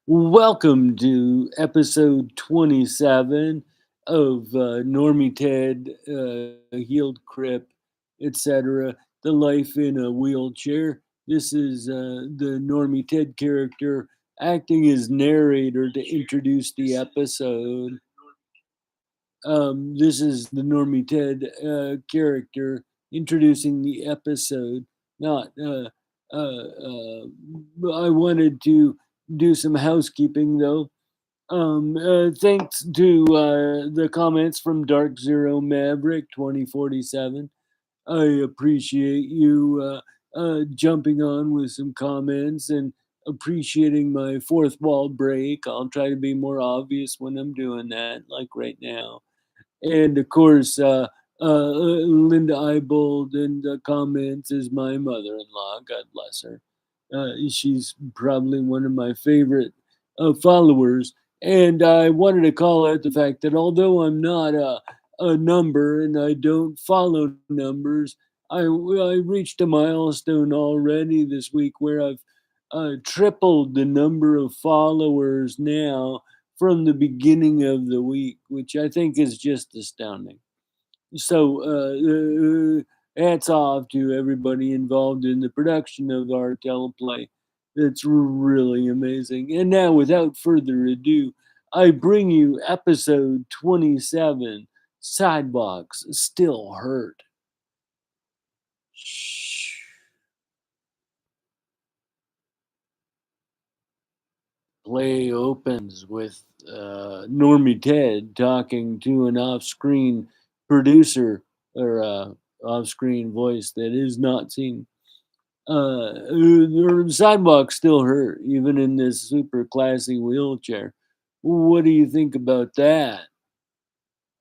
Welcome to episode 27 of Normie Ted, Healed Crip, etc. The Life in a Wheelchair. This is the Normie Ted character acting as narrator to introduce the episode. This is the Normie Ted character introducing the episode. Not, I wanted to do some housekeeping though. Thanks to the comments from Dark Zero Maverick 2047. I appreciate you jumping on with some comments and appreciating my fourth wall break. I'll try to be more obvious when I'm doing that, like right now. And of course, Linda Eibold in the comments is my mother-in-law. God bless her. She's probably one of my favorite followers. And I wanted to call out the fact that although I'm not a number and I don't follow numbers, I reached a milestone already this week where I've tripled the number of followers now from the beginning of the week, which I think is just astounding. So, hats off to everybody involved in the production of our teleplay. It's really amazing. And now, without further ado, I bring you episode 27, Sidewalks Still Hurt. Shh. Play opens with Normie Ted talking to an off-screen producer or off-screen voice that is not seen. The sidewalks still hurt, even in this super classy wheelchair. What do you think about that?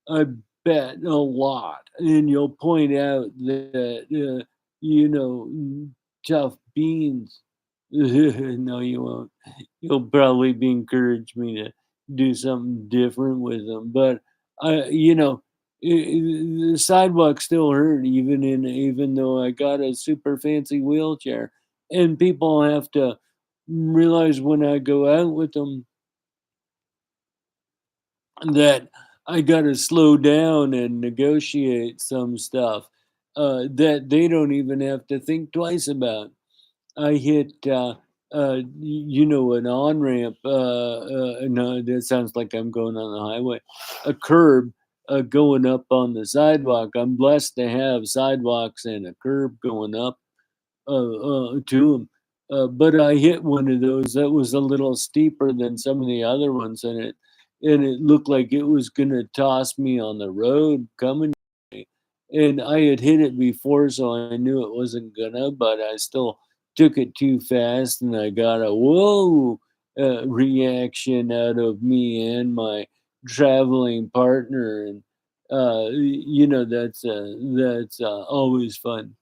I bet a lot. And you'll point out that, tough beans. No, you won't. You'll probably be encourage me to do something different with them. But the sidewalk still hurt, even though I got a super fancy wheelchair. And people have to realize when I go out with them that I got to slow down and negotiate some stuff that they don't even have to think twice about. I hit, an on ramp. No, that sounds like I'm going on the highway. A curb going up on the sidewalk. I'm blessed to have sidewalks and a curb going up to them. But I hit one of those that was a little steeper than some of the other ones, and it looked like it was gonna toss me on the road coming. And I had hit it before, so I knew it wasn't gonna, but I still took it too fast, and I got a whoa reaction out of me and my traveling partner, and that's always fun.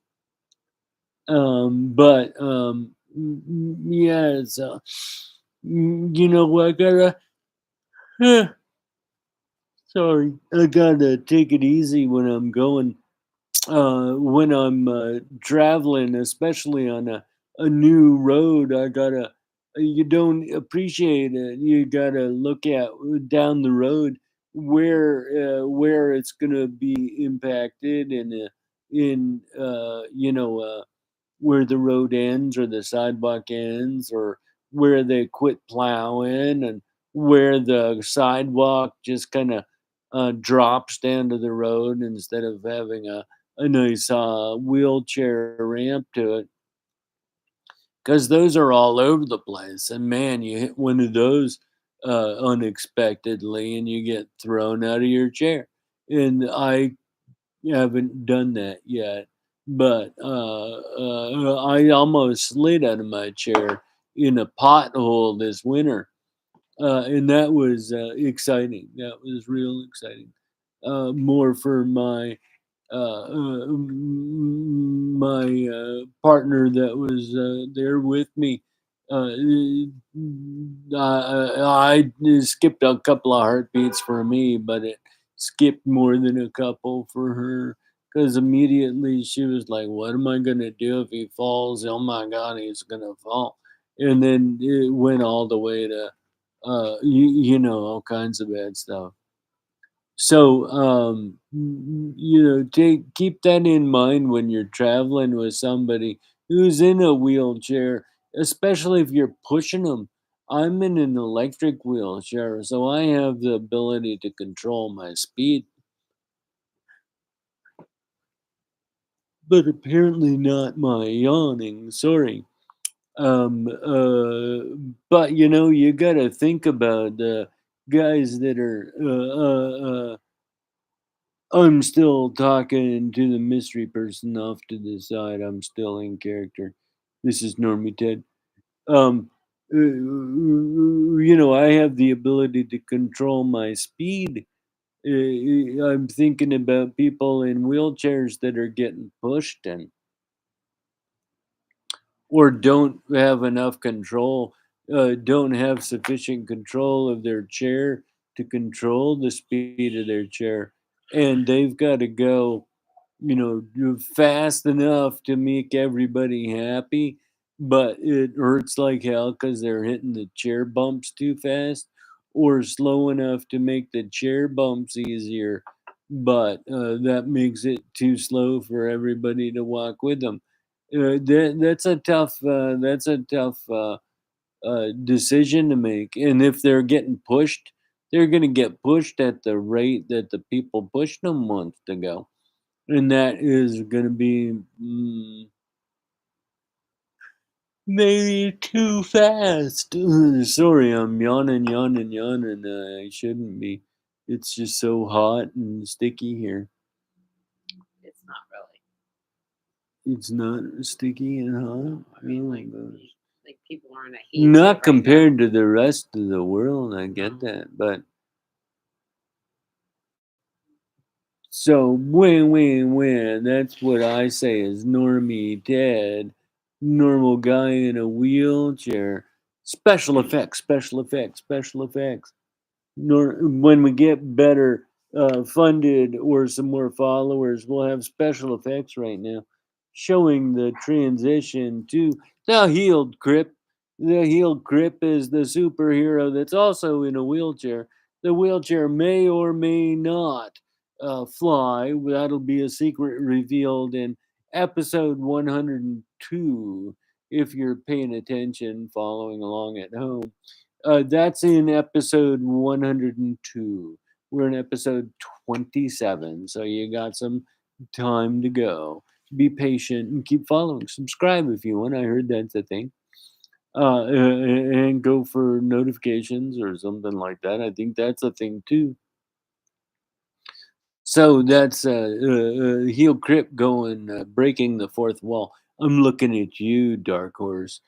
Yeah, it's I gotta sorry, I gotta take it easy when I'm going when I'm traveling, especially on a new road. I gotta You don't appreciate it. You gotta look at down the road where it's gonna be impacted and in where the road ends or the sidewalk ends or where they quit plowing and where the sidewalk just kind of drops down to the road instead of having a nice wheelchair ramp to it, because those are all over the place. And man, you hit one of those unexpectedly and you get thrown out of your chair. And I haven't done that yet, but I almost slid out of my chair in a pothole this winter, and that was exciting. That was real exciting. More for my partner that was there with me. I skipped a couple of heartbeats for me, but it skipped more than a couple for her because immediately she was like, "What am I gonna do if he falls? Oh my God, he's gonna fall!" And then it went all the way to all kinds of bad stuff. So, keep that in mind when you're traveling with somebody who's in a wheelchair, especially if you're pushing them. I'm in an electric wheelchair, so I have the ability to control my speed, but apparently not my yawning. Sorry. Um, uh, but you gotta think about the guys that are I'm still talking to the mystery person off to the side. I'm still in character. This is Normie Ted. Um, I have the ability to control my speed. I'm thinking about people in wheelchairs that are getting pushed and or don't have enough control, don't have sufficient control of their chair to control the speed of their chair, and they've got to go fast enough to make everybody happy, but it hurts like hell because they're hitting the chair bumps too fast, or slow enough to make the chair bumps easier, but that makes it too slow for everybody to walk with them. That's a tough decision to make, and if they're getting pushed, they're going to get pushed at the rate that the people pushed them wants to go, and that is gonna be, maybe too fast. Sorry, I'm yawning, yawning, yawning. I shouldn't be. It's just so hot and sticky here. It's not really. It's not sticky and hot. I mean, Oh like, gosh. like people are in a heat wave Not right now. compared to the rest of the world. I get No. that, but so win. That's what I say is normie Ted, normal guy in a wheelchair. Special effects, special effects, special effects. When we get better funded or some more followers, we'll have special effects right now showing the transition to the healed Crip. The healed Crip is the superhero that's also in a wheelchair. The wheelchair may or may not fly. That'll be a secret revealed in episode 102 if you're paying attention, following along at home. That's in episode 102. We're in episode 27, so you got some time to go. Be patient and keep following. Subscribe if you want. I heard that's a thing. And go for notifications or something like that. I think that's a thing too. So that's heel Crip going breaking the fourth wall. I'm looking at you, Dark Horse,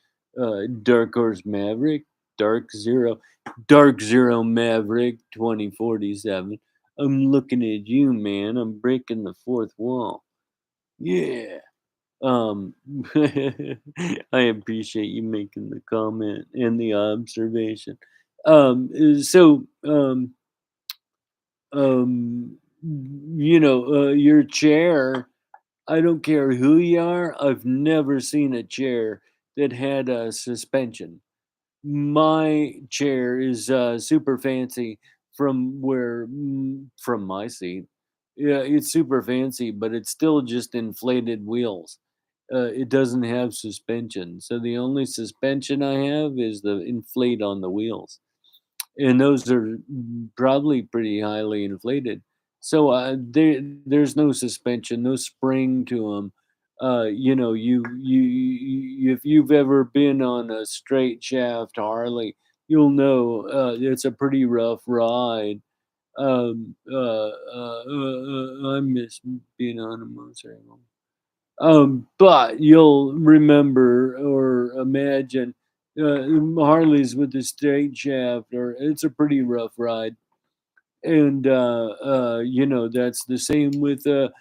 Dark Horse Maverick, Dark Zero, Dark Zero Maverick 2047. I'm looking at you, man. I'm breaking the fourth wall. Yeah. Um, I appreciate you making the comment and the observation. So um your chair, I don't care who you are, I've never seen a chair that had a suspension. My chair is super fancy from my seat. Yeah, it's super fancy, but it's still just inflated wheels. It doesn't have suspension, so the only suspension I have is the inflate on the wheels, and those are probably pretty highly inflated. So there's no suspension, no spring to them. If you've ever been on a straight shaft Harley, you'll know it's a pretty rough ride. I miss being on a motorcycle. But you'll remember or imagine Harleys with the straight shaft, or it's a pretty rough ride. And that's the same with a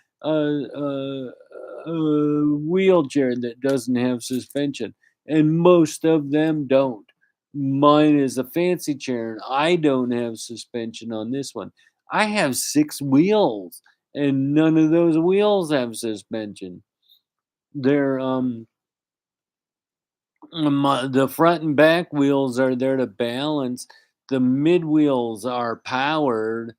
wheelchair that doesn't have suspension, and most of them don't. Mine is a fancy chair, and I don't have suspension on this one. I have six wheels, and none of those wheels have suspension. They're the front and back wheels are there to balance. the mid wheels are powered,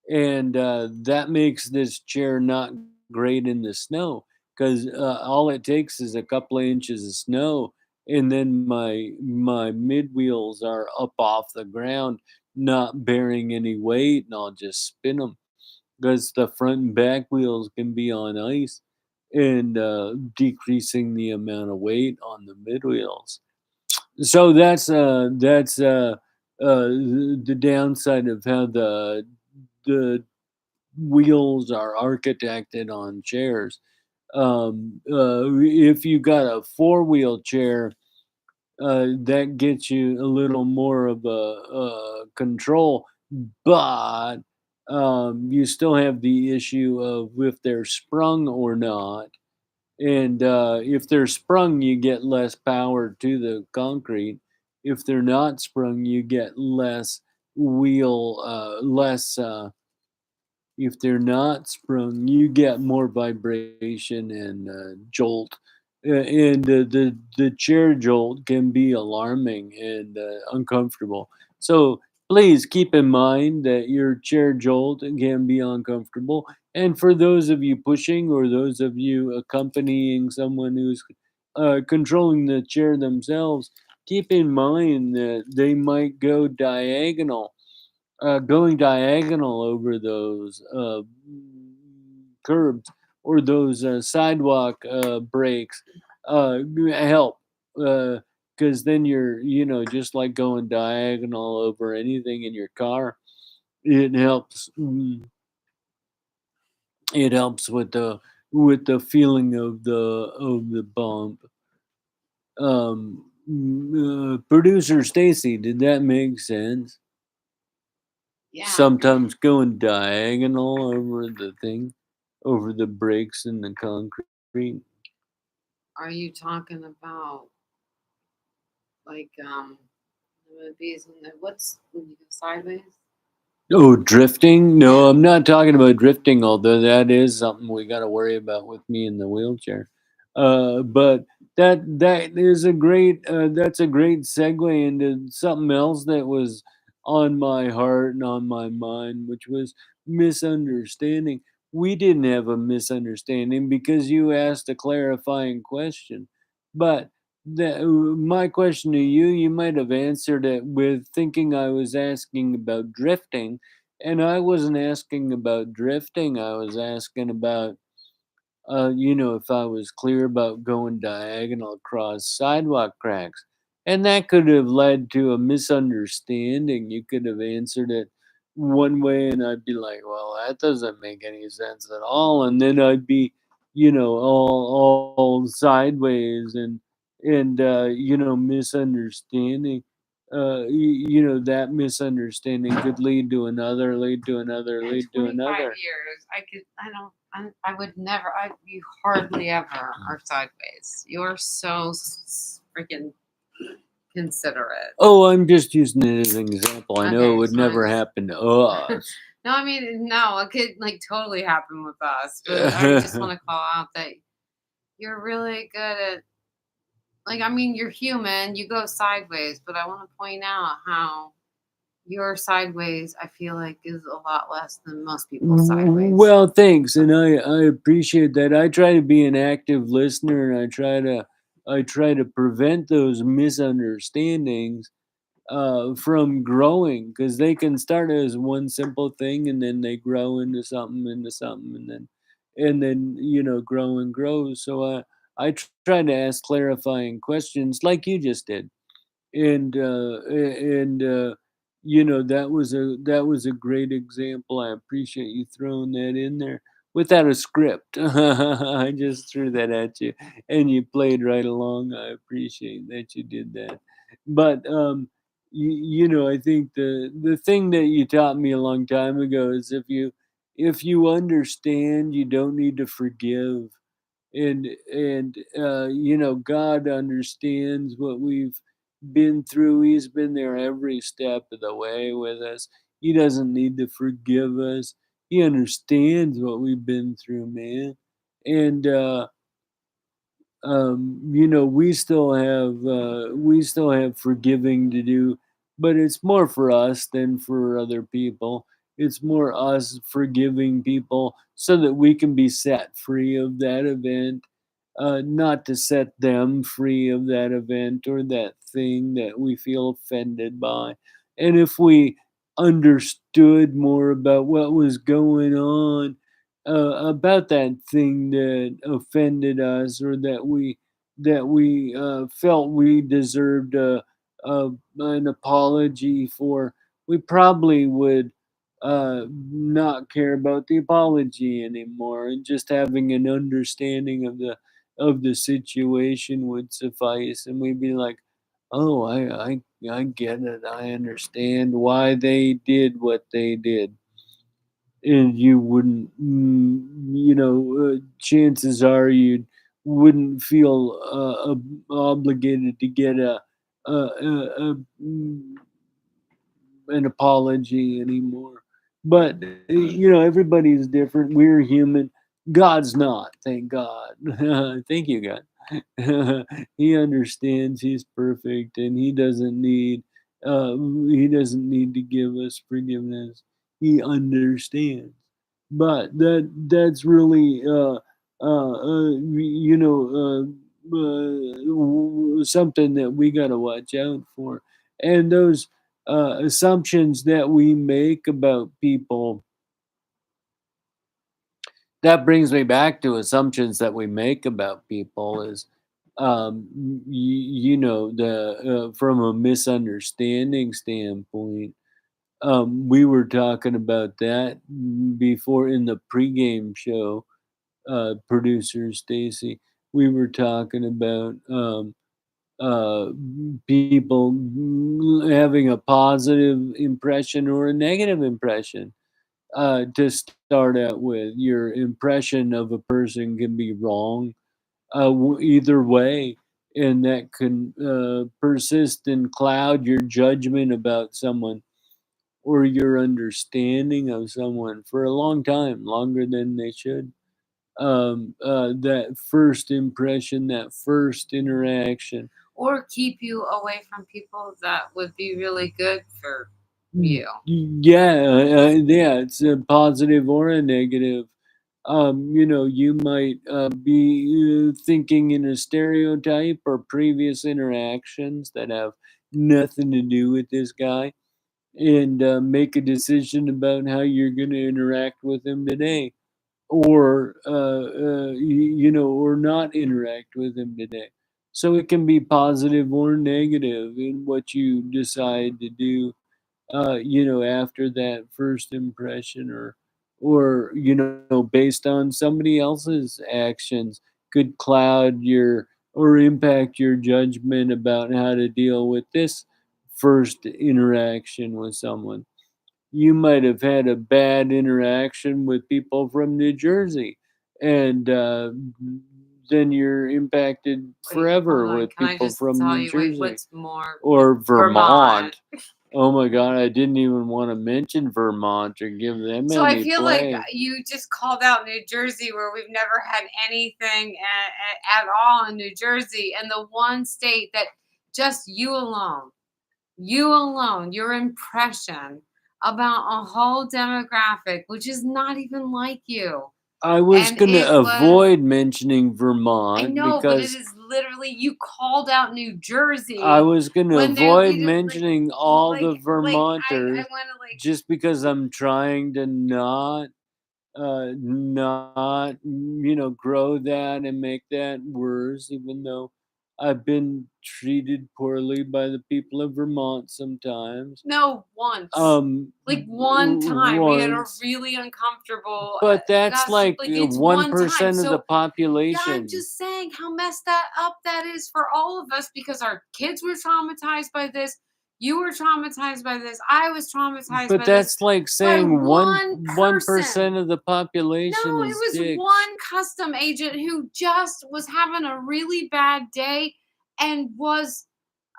and that makes this chair not great in the snow because all it takes is a couple of inches of snow, and then my mid wheels are up off the ground, not bearing any weight, and I'll just spin them because the front and back wheels can be on ice and decreasing the amount of weight on the mid wheels. So that's the downside of how the wheels are architected on chairs. If you got a four wheel chair, that gets you a little more of a control, but you still have the issue of if they're sprung or not. And if they're sprung, you get less power to the concrete. If they're not sprung, you get less. If they're not sprung, you get more vibration and jolt, and the chair jolt can be alarming and uncomfortable. So please keep in mind that your chair jolt can be uncomfortable. And for those of you pushing or those of you accompanying someone who's controlling the chair themselves, keep in mind that they might go diagonal going diagonal over those curbs or those sidewalk breaks help because then you're just like going diagonal over anything in your car. It helps. It helps with the feeling of the bump. Producer Stacey, did that make sense? Yeah. Sometimes going diagonal over the thing, over the breaks in the concrete. Are you talking about like the movies and what's when you go sideways? Oh, drifting? Yeah. No, I'm not talking about drifting, although that is something we got to worry about with me in the wheelchair. But that's a great segue into something else that was on my heart and on my mind, which was misunderstanding. We didn't have a misunderstanding because you asked a clarifying question. But my question to you, you might have answered it with thinking I was asking about drifting, and I wasn't asking about drifting. I was asking about, if I was clear about going diagonal across sidewalk cracks. And that could have led to a misunderstanding. You could have answered it one way, and I'd be like, well, that doesn't make any sense at all. And then I'd be, all sideways and misunderstanding. That misunderstanding could lead to another, lead to another, In lead to 25 another. years, I would never, you hardly ever are sideways. You're so freaking considerate. Oh, I'm just using it as an example. I know it Okay, would so I never just, happen to us. no, I mean, no, it could like totally happen with us, but I just want to call out that you're really good at, like, I mean, you're human, you go sideways, but I want to point out how your sideways, I feel like, is a lot less than most people's sideways. Well, thanks, and I appreciate that. I try to be an active listener, and I try to prevent those misunderstandings from growing because they can start as one simple thing and then they grow into something, and then grow and grow. So I try to ask clarifying questions like you just did, and that was a great example. I appreciate you throwing that in there without a script. I just threw that at you and you played right along. I appreciate that you did that. But I think the thing that you taught me a long time ago is if you understand, you don't need to forgive. And God understands what we've been through. He's been there every step of the way with us. He doesn't need to forgive us. He understands what we've been through, man. And we still have forgiving to do but it's more for us than for other people. It's more us forgiving people so that we can be set free of that event, not to set them free of that event or that thing that we feel offended by. And if we understood more about what was going on, about that thing that offended us, or that we felt we deserved an apology for, we probably would not care about the apology anymore, and just having an understanding of the situation would suffice, and we'd be like, "Oh, I get it. I understand why they did what they did." And you wouldn't, chances are you wouldn't feel obligated to get an apology anymore. But everybody's different. We're human. God's not. Thank God. Thank you, God. He understands. He's perfect, and uh, he doesn't need to give us forgiveness. He understands. But that's really something that we got to watch out for. And those assumptions that we make about people, that brings me back to assumptions that we make about people is, the from a misunderstanding standpoint. We were talking about that before in the pregame show. Producer Stacey, we were talking about uh, people having a positive impression or a negative impression. To start out with, your impression of a person can be wrong either way, and that can persist and cloud your judgment about someone or your understanding of someone for a long time, longer than they should. That first impression, that first interaction. Or keep you away from people that would be really good for Mm, you. yeah, it's a positive or a negative. You might be thinking in a stereotype or previous interactions that have nothing to do with this guy, and make a decision about how you're going to interact with him today, or or not interact with him today. So it can be positive or negative in what you decide to do, after that first impression, or based on somebody else's actions, could cloud your or impact your judgment about how to deal with this first interaction with someone. You might have had a bad interaction with people from New Jersey, and then you're impacted Wait, hold forever on. with Can I people just from tell New you? Wait, Jersey what's more? or Vermont. Vermont. Oh my God, I didn't even want to mention Vermont or give them So I any feel like play. you just called out New Jersey, where we've never had anything at all in New Jersey, and the one state that just you alone, your impression about a whole demographic, which is not even like you. I was And going it to was, avoid mentioning I Vermont know, but it because is literally, you called out New I Jersey was going to when there avoid we don't mentioning all the I Vermonters want to like just because I'm trying to not grow that and make that worse, even though I've been treated poorly by the people of Vermont sometimes. no, once. um Like one time we had a Once, really uncomfortable but that's gossip. like Like it's one time. 1% of the So yeah, I'm population. just saying how messed that up that is for all of us, because our kids were traumatized by this. You were traumatized by this. I was traumatized But by this, that's like by saying one one one person. percent of the No, population it is was dicks. one custom agent who just was having a really bad day and was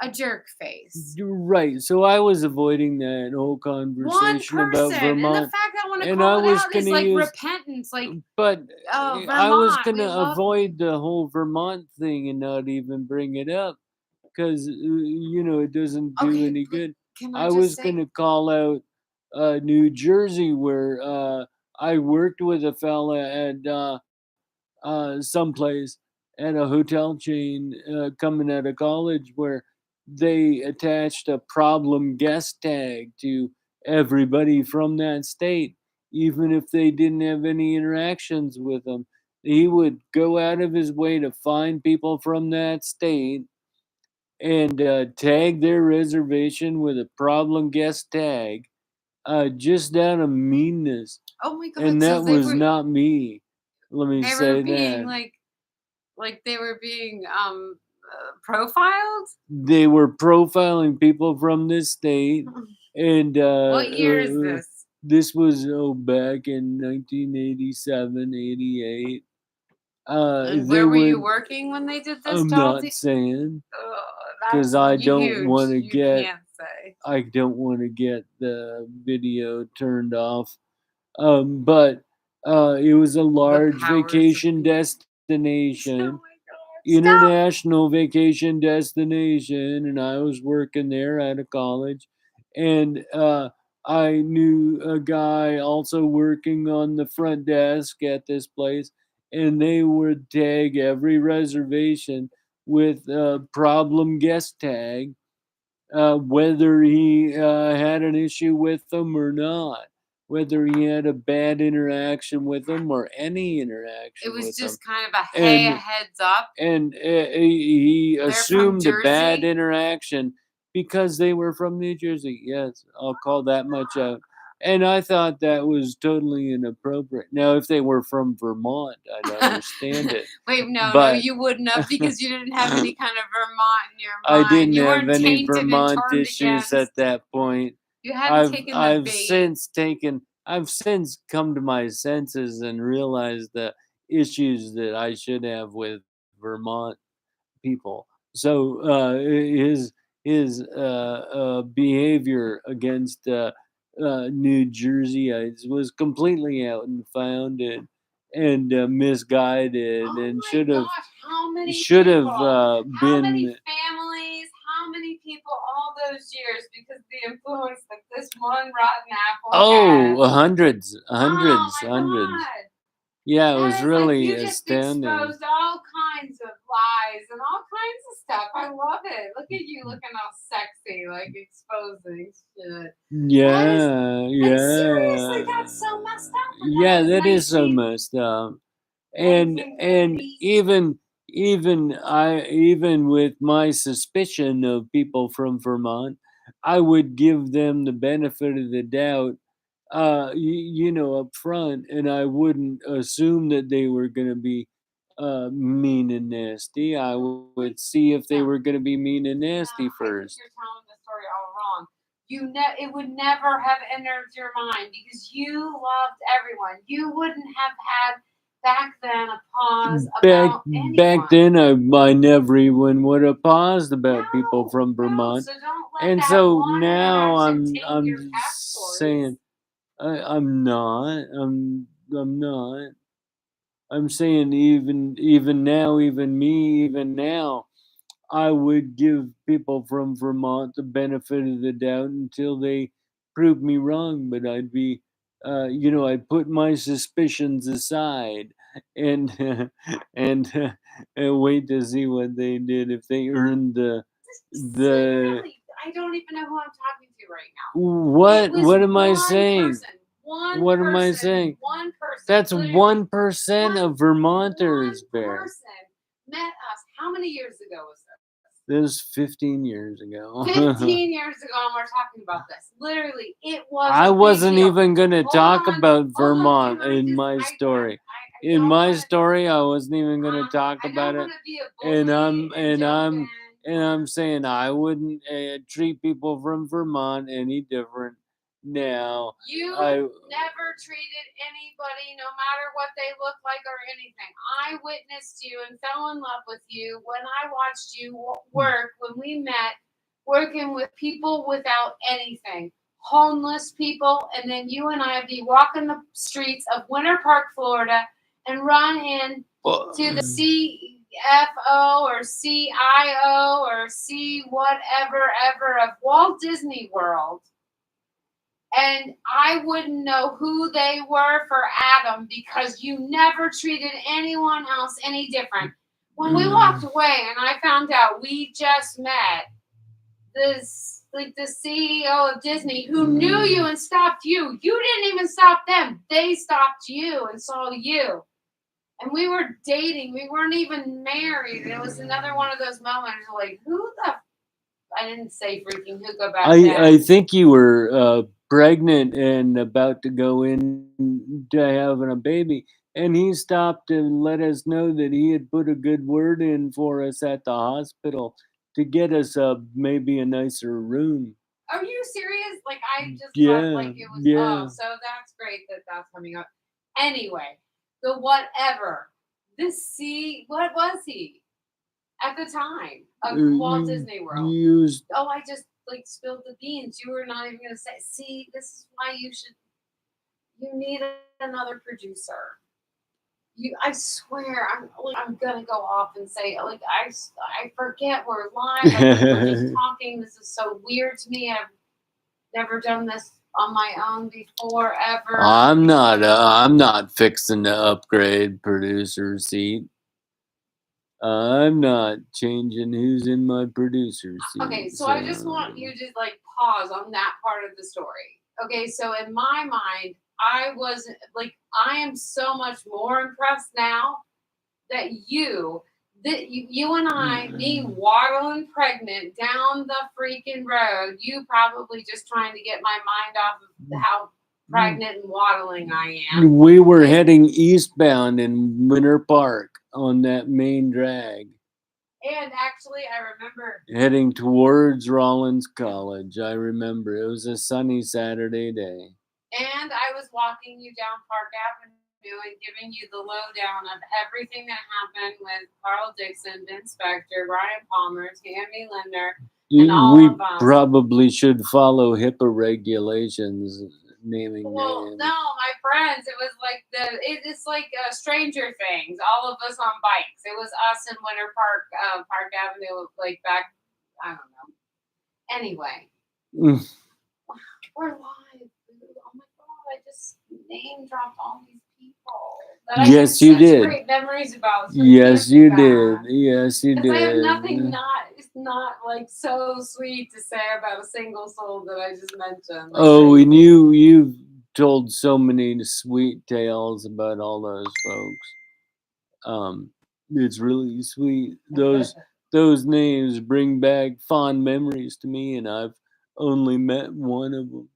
a jerk face. You're right. So I was avoiding that whole One conversation about person. And the Vermont, fact that I want to and I call it was out gonna is like use, repentance. Like, but oh, I was Vermont, we gonna love you. avoid the whole Vermont thing and not even bring it up because it doesn't do Okay, any like, good. Can I I just was say, gonna call out New Jersey, where I worked with a fella at someplace at a hotel chain coming out of college, where they attached a problem guest tag to everybody from that state, even if they didn't have any interactions with them. He would go out of his way to find people from that state and tag their reservation with a problem guest tag, just out of meanness. oh my And god, so that was not me. Let me they were say being that. like they were being profiled. They were profiling people from this state, and What year is this? this was back in 1987, 88. And They where were you would. working when they did this I'm to all not the? saying, because That's I don't want huge. to You get. can't say. I don't want to get the video turned off. But it was a The large powers of vacation be. Oh destination, my god! Stop. international vacation destination, and I was working there out of college, and I knew a guy also working on the front desk at this place, and they would tag every reservation with a problem guest tag, whether he had an issue with them or not, whether he had a bad interaction with them or any It interaction was with them. just kind of a hey, a And heads up. he They're from assumed a bad Jersey. interaction because they were from New Jersey. Yes, I'll call that much out. And I thought that was totally inappropriate. Now, if they were from Vermont, I'd understand it. Wait, no, But you wouldn't have because you didn't have any kind of Vermont in your I mind. didn't You have weren't any tainted and Vermont turned issues at against. that point. You hadn't taken the I've bait. since taken I've since come to my senses and realized the issues that I should have with Vermont people. So his behavior against New Jerseyites was completely out and founded and misguided, Oh and my gosh, how many should have people? How many been families? How many people all those years because the influence that this one rotten apple had? hundreds, Oh my hundreds. god. Yeah, it That was is like really you just astounding. exposed all kinds of lies and all kinds of stuff. I love it. Look at you looking all sexy, like exposing shit. That is like seriously, that's so messed up. And that Yeah, was that is so 19, messed up. And 1930s. even with my suspicion of people from Vermont, I would give them the benefit of the doubt, up front, and I wouldn't assume that they were going to be mean and nasty. I would see if they No, were going to be mean and no, nasty I think first. you're telling the story all wrong. It would never have entered your mind because you loved everyone. You wouldn't have had back then a pause Back about back anyone. then, I never even would have paused about people from No, Vermont, so don't let and that so one now interaction I'm taint your I'm past stories. saying I'm not. I'm not. I'm saying even now, even now, I would give people from Vermont the benefit of the doubt until they prove me wrong. But I'd be, I'd put my suspicions aside and and wait to see what they did if they earned the. Literally, I don't even know who I'm talking to right now. It What? was What am I one saying? person. One What am I person. saying? One person. That's Literally. 1% One, of Vermonters, one Bear. person met us. How many years ago was this? This was 15 years ago. 15 years ago, and we're talking about this. Literally, it was I a big wasn't deal. even going to Hold talk on, about hold on. Vermont Can I in just? my story. I In don't my want to. story, I wasn't even going to talk I about don't it. want to be a And bully I'm and joking. and I'm saying I wouldn't treat people from Vermont any different now. You I never treated anybody, no matter what they look like or anything. I witnessed you and fell in love with you when I watched you work, when we met, working with people without anything, homeless people, and then you and I be walking the streets of Winter Park, Florida, and run in to the sea CFO or CIO or C whatever ever of Walt Disney World. And I wouldn't know who they were for Adam because you never treated anyone else any different. When we walked away and I found out we just met this, like the CEO of Disney who knew you and stopped you. You didn't even stop them. They stopped you and saw you. And we were dating. We weren't even married. It was another one of those moments like, who the... I didn't say freaking hookah back then. I think you were pregnant and about to go in to having a baby. And he stopped and let us know that he had put a good word in for us at the hospital to get us maybe a nicer room. Are you serious? Like, I just Yeah, thought like it was... yeah. Oh, so that's great that that's coming up. Anyway, the whatever. What was he at the time of Walt Disney World? I just like spilled the beans. You were not even going to say, see, this is why you need another producer. I swear, I'm gonna go off and say, like, I forget we're live. I think we're just talking. This is so weird to me. I've never done this on my own before, ever. I'm not fixing to upgrade producer seat. I'm not changing who's in my producer seat. Okay, so I just want you to like pause on that part of the story. Okay, so in my mind, I am so much more impressed now that you and I, me waddling pregnant down the freaking road, you probably just trying to get my mind off of how pregnant and waddling I am. We were heading eastbound in Winter Park on that main drag. And actually, I remember heading towards Rollins College. I remember it was a sunny Saturday day. And I was walking you down Park Avenue and giving you the lowdown of everything that happened with Carl Dixon, Ben Spector, Ryan Palmer, Tammy Linder, and all of us. We probably should follow HIPAA regulations. Naming well, names. No, my friends, it was like it's like Stranger Things. All of us on bikes. It was us in Winter Park, Park Avenue, like back. I don't know. Anyway, we're live. Oh my god! I just name dropped all these people. That yes, I you such did. Great memories about. So yes, you did. Yes, you did. I have nothing not like so sweet to say about a single soul that I just mentioned. Like, oh, and you've told so many sweet tales about all those folks. It's really sweet. Those names bring back fond memories to me, and I've only met one of them.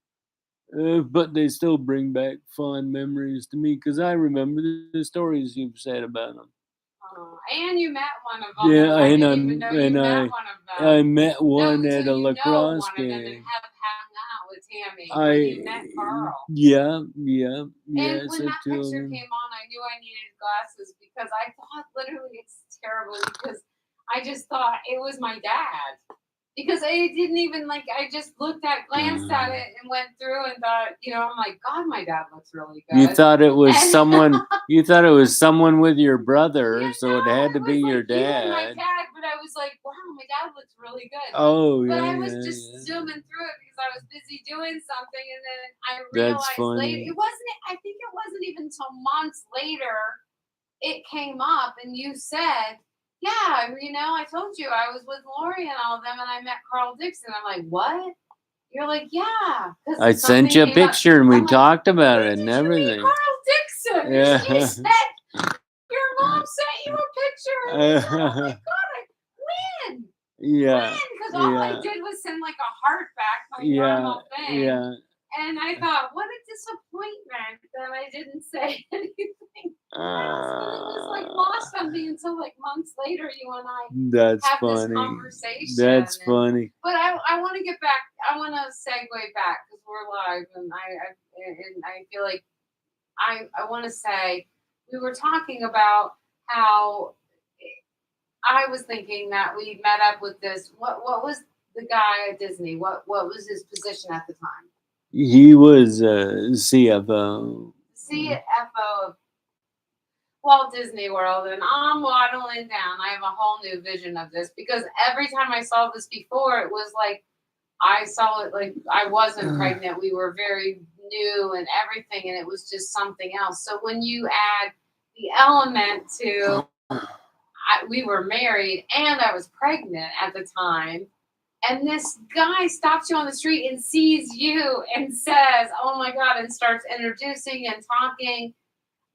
But they still bring back fond memories to me because I remember the stories you've said about them. And you met one of them. Yeah, I didn't even know you met one of them. I met one at a lacrosse one game. Of them and have hung out with Tammy. You met Carl. Yeah. And when that picture came on, I knew I needed glasses because I thought literally it's terrible because I just thought it was my dad. Because I didn't even I just glanced at it and went through and thought, I'm like, God, my dad looks really good. You thought it was someone. You thought it was someone with your brother, so it had to be your dad. You and my dad, but I was like, wow, my dad looks really good. Oh, but I was just zooming through it because I was busy doing something, and then I realized later it wasn't. I think it wasn't even until months later it came up, and you said. Yeah, I told you I was with Lori and all of them, and I met Carl Dixon. I'm like, what? You're like, yeah. I sent you a picture, and we talked about it and everything. Carl Dixon. Yeah. You said your mom sent you a picture. And oh my god, when? Yeah. Because all I did was send a heart back, normal thing. Yeah. And I thought, what a disappointment that I didn't say anything. It was lost on me until months later. You and I have this conversation. That's funny. But I want to get back. I want to segue back because we're live, and I feel like I want to say we were talking about how I was thinking that we met up with this. What was the guy at Disney? What was his position at the time? He was CFO. CFO. Walt Disney World, and I'm waddling down. I have a whole new vision of this because every time I saw this before, it was like I saw it like I wasn't pregnant. We were very new and everything, and it was just something else. So when you add the element to we were married and I was pregnant at the time, and this guy stops you on the street and sees you and says, "Oh my God," and starts introducing and talking,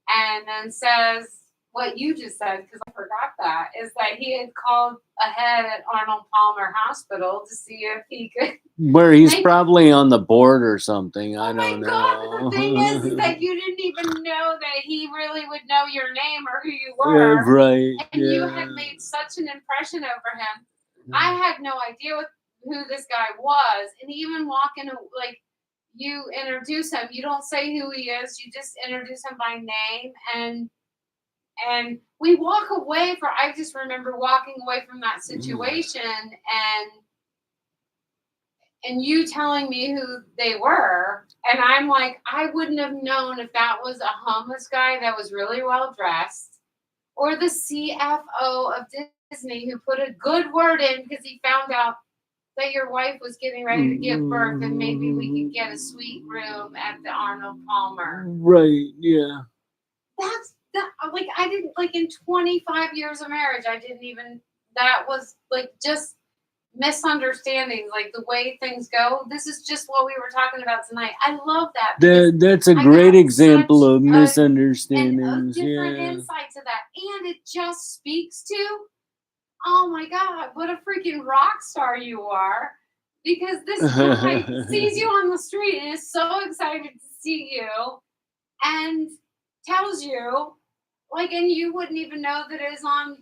and then says what you just said, because I forgot that, is that he had called ahead at Arnold Palmer Hospital to see if he could Where he's make. probably on the board or something. I Oh my don't God, the thing is know. that you didn't even know that he really would know your name or who you were. Right. And you Yeah. had made such an impression over him. I had no idea who this guy was. And even walking, like, you introduce him, you don't say who he is, you just introduce him by name. And we walk away for, I just remember walking away from that situation and you telling me who they were, and I'm like, I wouldn't have known if that was a homeless guy that was really well dressed, or the CFO of Disney who put a good word in because he found out that your wife was getting ready to give birth, and maybe we could get a suite room at the Arnold Palmer. Right. Yeah. That's that. Like I didn't like in 25 years of marriage, I didn't even. That was like just misunderstandings, like the way things go. This is just what we were talking about tonight. I love that. That's a great example of misunderstandings. Different Yeah. insight to that, and it just speaks to, oh my God, what a freaking rock star you are, because this guy sees you on the street and is so excited to see you and tells you, like, and you wouldn't even know that it's on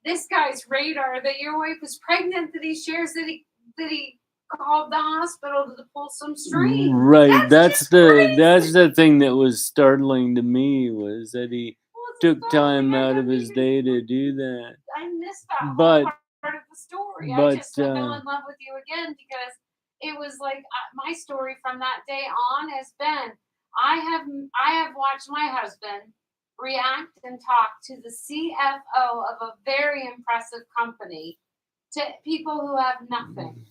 this guy's radar that your wife is pregnant, that he shares that he called the hospital to pull some strings. Right. That's crazy. the thing that was startling to me, was that he took time out of his day to do that. I missed that whole But part of the story. I but just fell in love with you again because it was like my story from that day on has been I have watched my husband react and talk to the CFO of a very impressive company to people who have nothing.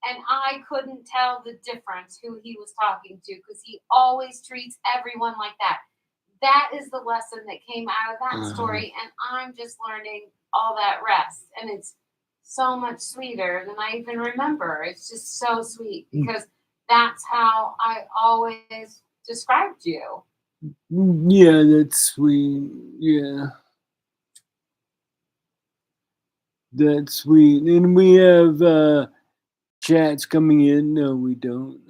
And I couldn't tell the difference who he was talking to because he always treats everyone like that. That is the lesson that came out of that story. And I'm just learning all that rest. And it's so much sweeter than I even remember. It's just so sweet because that's how I always described you. Yeah, that's sweet. Yeah. That's sweet. And we have chats coming in. No, we don't.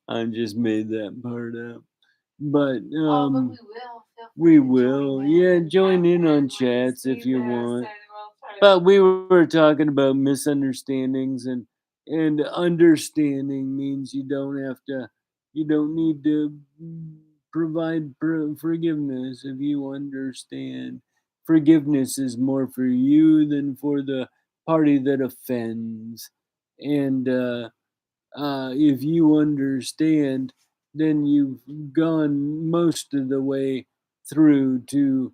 I just made that part up. But but we will. Yeah, join in on chats if you want. But we were talking about misunderstandings, and understanding means you don't need to provide forgiveness if you understand. Forgiveness is more for you than for the party that offends. And if you understand, then you've gone most of the way through to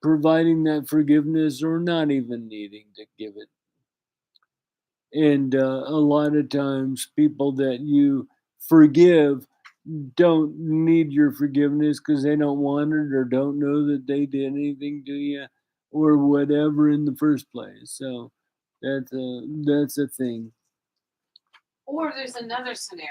providing that forgiveness or not even needing to give it. And a lot of times, people that you forgive don't need your forgiveness because they don't want it or don't know that they did anything to you or whatever in the first place. So that's a thing. Or there's another scenario.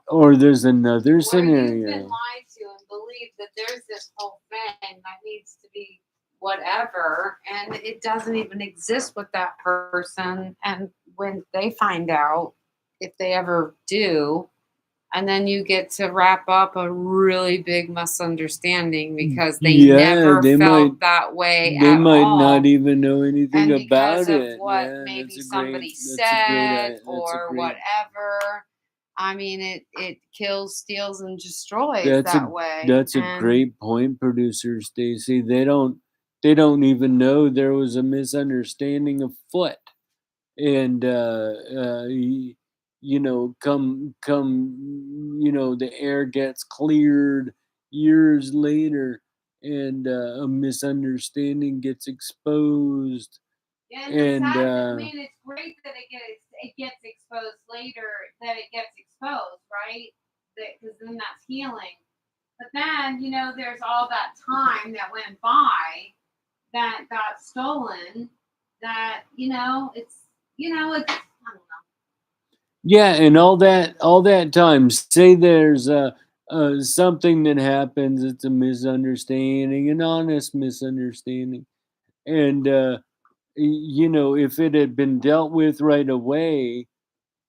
Or there's another where scenario. you've been lied to and believe that there's this whole thing that needs to be whatever, and it doesn't even exist with that person. And when they find out, if they ever do, and then you get to wrap up a really big misunderstanding because they never felt that way They at might all. not even know anything And because about of it. what Yeah, maybe that's a somebody great, said or whatever. I mean, it kills, steals, and destroys that way. That's a great point, Producer Stacey. They don't even know there was a misunderstanding afoot, and come the air gets cleared years later, and a misunderstanding gets exposed, Yeah, and the and sad, I mean, it's great that it gets exposed later. That it gets exposed, right? Because then that's healing. But then, there's all that time that went by that got stolen. That it's I don't know. yeah, and all that time, say there's something that happens, it's a misunderstanding, an honest misunderstanding, and if it had been dealt with right away,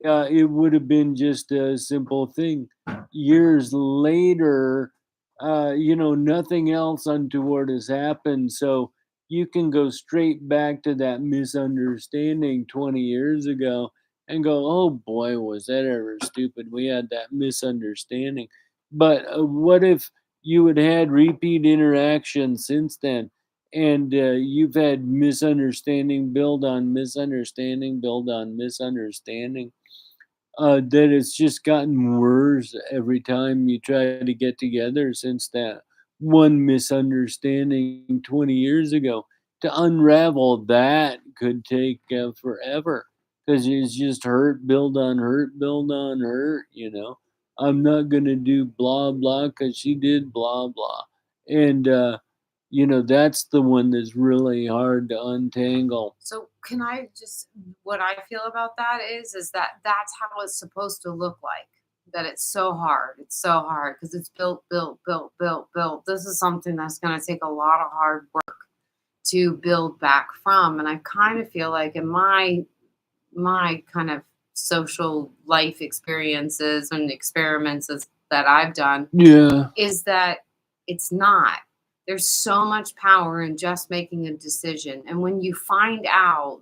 it would have been just a simple thing. Years later, nothing else untoward has happened. So you can go straight back to that misunderstanding 20 years ago and go, oh boy, was that ever stupid? We had that misunderstanding. But what if you had repeat interaction since then? And you've had misunderstanding build on misunderstanding build on misunderstanding, that it's just gotten worse every time you try to get together since that one misunderstanding 20 years ago. To unravel that could take forever, because it's just hurt, build on hurt, build on hurt. I'm not going to do blah, blah because she did blah, blah. And, that's the one that's really hard to untangle. So can I just what I feel about that is that that's how it's supposed to look like. That it's so hard. It's so hard because it's built, built, built, built, built. This is something that's going to take a lot of hard work to build back from. And I kind of feel like in my kind of social life experiences and experiments that I've done Yeah. is that it's not. There's so much power in just making a decision. And when you find out,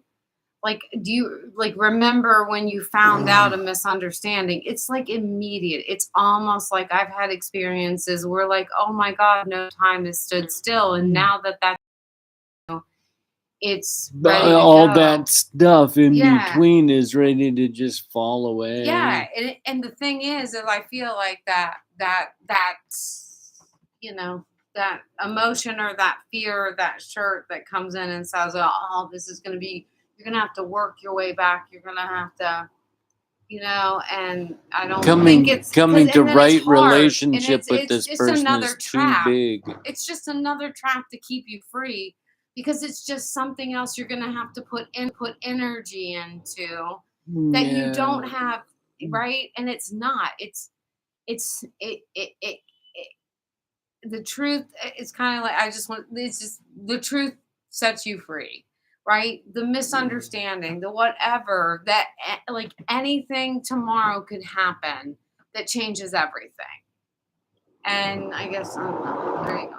like, do you like remember when you found out a misunderstanding? It's like immediate. It's almost like I've had experiences where, like, oh my God, no time has stood still. And now that's it's ready to All go. that stuff in Yeah. between is ready to just fall away. Yeah, and the thing is I feel like that's that emotion or that fear or that shirt that comes in and says, oh, this is going to be, you're going to have to work your way back, you're going to have to, and I don't think it's coming to and then it's right hard, and relationship with it's this just person another is too trap. big. It's just another trap to keep you free because it's just something else you're going to have to put energy into that you don't have, right? And it's not. It's the truth. It's kind of like I just want. It's just the truth sets you free, right? The misunderstanding, the whatever that like anything tomorrow could happen that changes everything. And I guess I don't know. There you go.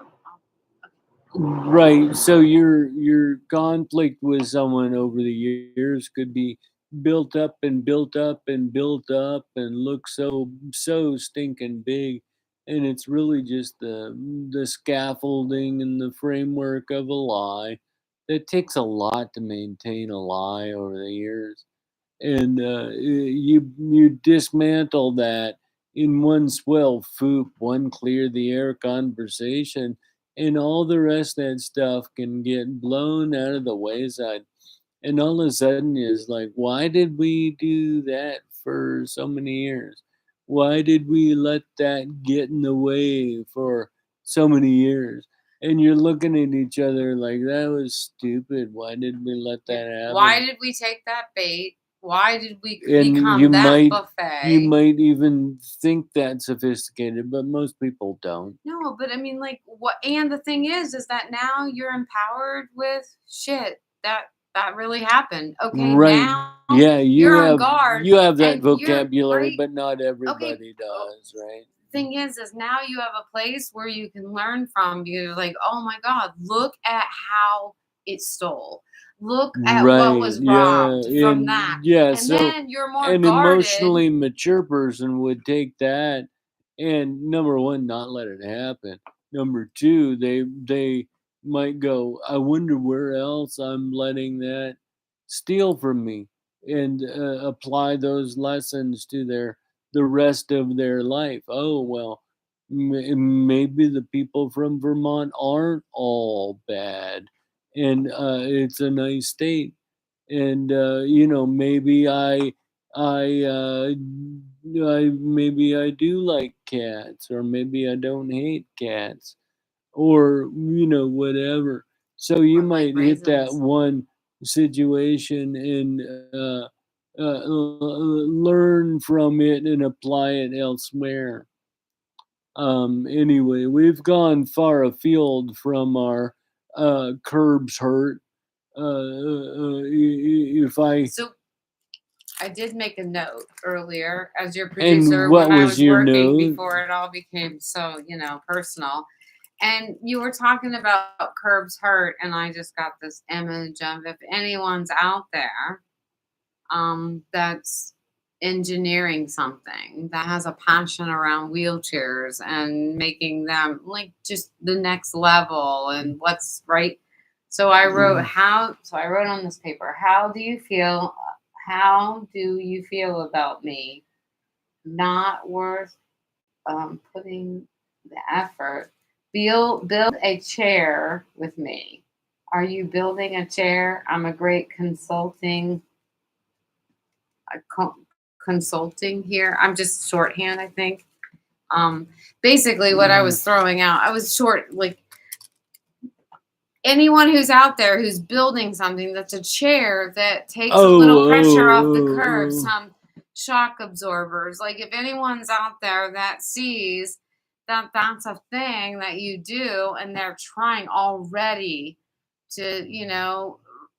Right. So your conflict with someone over the years could be built up and built up and built up and look so stinking big, and it's really just the scaffolding and the framework of a lie. It takes a lot to maintain a lie over the years, and you dismantle that in one swell foop, one clear the air conversation, and all the rest of that stuff can get blown out of the wayside. And all of a sudden is like, why did we do that for so many years? Why did we let that get in the way for so many years? And you're looking at each other like, that was stupid. Why did we let that happen? Why did we take that bait? Why did we And become that buffet? you might even think that sophisticated, but most people don't. No, but I mean, like, what? And the thing is that now you're empowered with shit that really happened. Okay, Right. now Yeah, you're on guard. you have that and you're vocabulary, right. but not Okay. everybody does, right? Thing is now you have a place where you can learn from. You're like, oh my God, look at how it stole. Look at what was robbed from that. Yeah, And so then you're more an guarded. emotionally mature person would take that and, number one, not let it happen. Number two, they might go, I wonder where else I'm letting that steal from me, and apply those lessons to the rest of their life. Oh well, Maybe the people from Vermont aren't all bad, and it's a nice state. And maybe maybe I do like cats, or maybe I don't hate cats, or whatever. So you Or like might hit that raisins. one situation and learn from it and apply it elsewhere. Anyway, we've gone far afield from our curbs hurt. If I So I did make a note earlier as your And producer what when I was was your working note? before it all became so, personal. And you were talking about curbs hurt, and I just got this image of if anyone's out there that's engineering something that has a passion around wheelchairs and making them like just the next level and what's right. So I wrote on this paper, how do you feel about me not worth putting the effort? Build a chair with me. Are you building a chair? I'm a great consulting here. I'm just shorthand, I think. Um, Basically, what I was throwing out, I was short like anyone who's out there who's building something that's a chair that takes a Oh, little pressure off the oh, curb, oh, some shock absorbers. Like if anyone's out there that sees that that's a thing that you do and they're trying already to,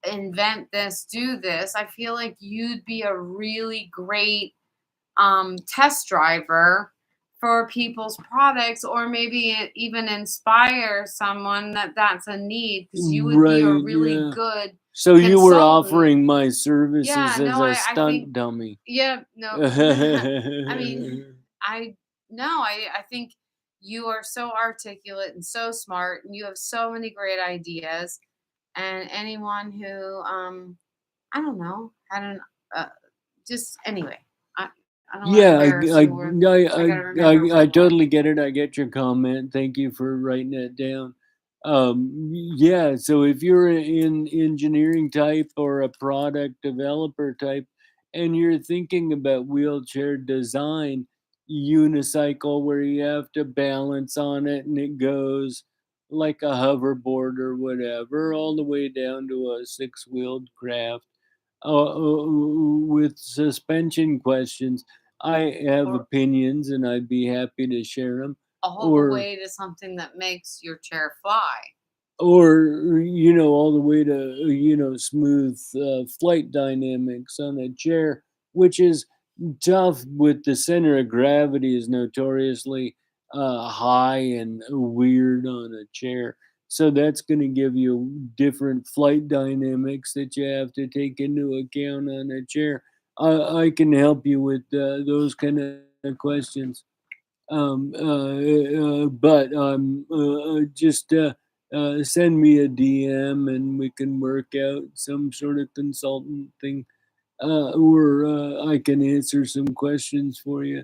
invent this, do this, I feel like you'd be a really great test driver for people's products, or maybe it even inspire someone that that's a need because you would be a right, really yeah. good So you were consultant. offering my services Yeah, as no, a I think, stunt dummy. yeah, no, I mean, I no, I think you are so articulate and so smart, and you have so many great ideas. And anyone who, I don't know, uh, just anyway, I don't want to Yeah, embarrass you, or I got to remember what I it was. totally get it. I get your comment. Thank you for writing it down. Yeah, so if you're in engineering type or a product developer type, and you're thinking about wheelchair design, unicycle where you have to balance on it and it goes like a hoverboard or whatever, all the way down to a six-wheeled craft with suspension questions. I have Or opinions and I'd be happy to share them. all the Or, way to something that makes your chair fly. all the way to, smooth flight dynamics on a chair, which is tough with the center of gravity is notoriously high and weird on a chair. So that's going to give you different flight dynamics that you have to take into account on a chair. I can help you with those kind of questions. But just send me a DM and we can work out some sort of consultant thing, or I can answer some questions for you,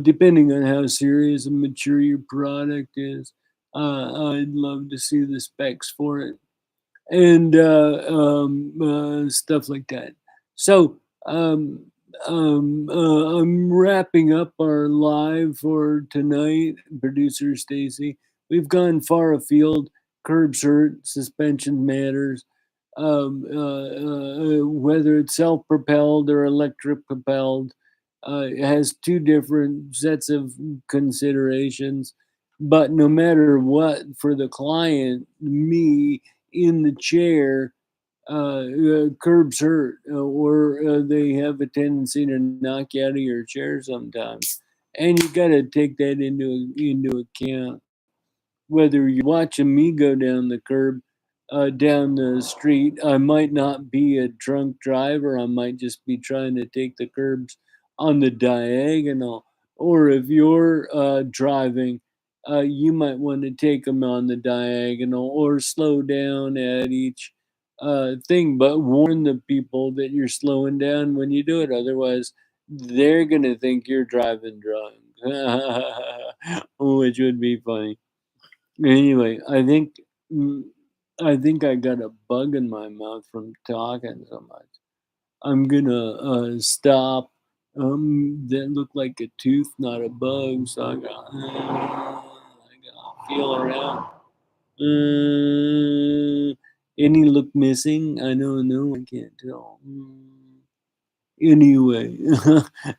depending on how serious and mature your product is. I'd love to see the specs for it and stuff like that. So I'm wrapping up our live for tonight, producer Stacey. We've gone far afield. Curbs hurt, suspension matters. Whether it's self-propelled or electric propelled, it has two different sets of considerations. But no matter what, for the client, me in the chair, curbs hurt, or they have a tendency to knock you out of your chair sometimes, and you got to take that into account. Whether you're watching me go down the curb, down the street, I might not be a drunk driver. I might just be trying to take the curbs on the diagonal. Or if you're driving, you might want to take them on the diagonal or slow down at each thing. But warn the people that you're slowing down when you do it. Otherwise, they're going to think you're driving drunk. which would be funny. Anyway, mm, I think I got a bug in my mouth from talking so much. I'm gonna stop. That looked like a tooth, not a bug. So I gotta feel around. Any look missing? I don't know. I can't tell. Anyway,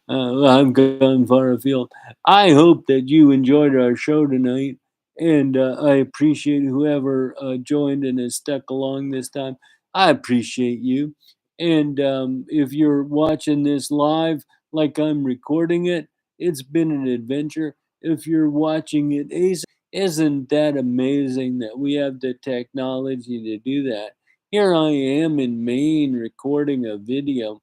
I've gone far afield. I hope that you enjoyed our show tonight, and I appreciate whoever joined and has stuck along this time. I appreciate you. And if you're watching this live, like I'm recording it, it's been an adventure. If you're watching it isn't that amazing that we have the technology to do that? Here I am in Maine recording a video,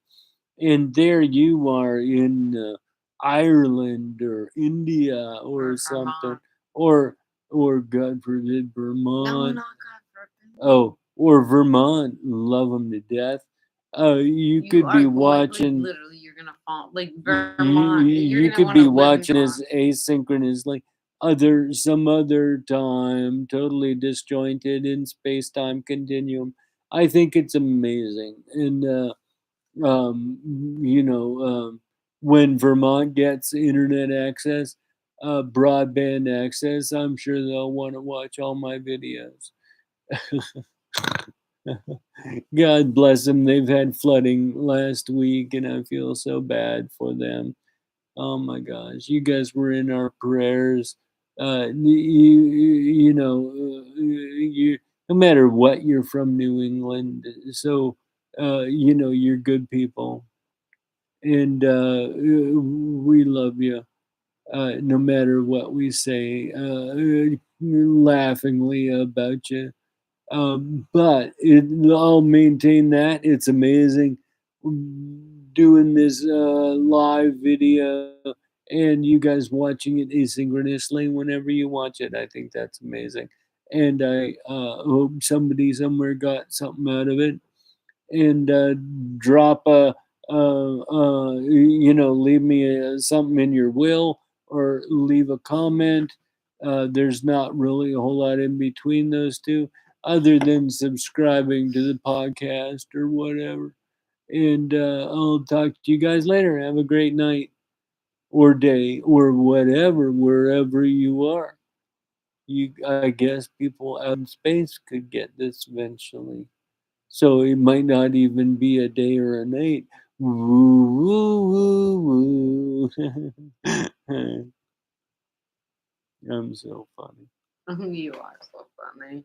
and there you are in Ireland or India or Or something, Vermont. or God forbid No, Vermont. not God forbid. Oh, or Vermont, love them to death. You You could be are going, like, watching. literally, you're gonna fall. Like, You, Vermont, you're you gonna could want to be live in watching Vermont. as asynchronously some other time, totally disjointed in space time continuum. I think it's amazing, and you know, when Vermont gets internet access, broadband access, I'm sure they'll want to watch all my videos. God bless them. They've had flooding last week, and I feel so bad for them. Oh my gosh, you guys were in our prayers. You know, you no matter what, you're from New England, so you know you're good people, and we love you. No matter what we say, laughingly about you. I'll maintain that it's amazing doing this live video and you guys watching it asynchronously whenever you watch it. I think that's amazing, and I hope somebody somewhere got something out of it. And drop leave me something in your will or leave a comment. There's not really a whole lot in between those two other than subscribing to the podcast or whatever. And I'll talk to you guys later. Have a great night or day or whatever, wherever you are. I guess people out in space could get this eventually. So it might not even be a day or a night. Woo, woo, woo, woo. I'm so funny. You are so funny.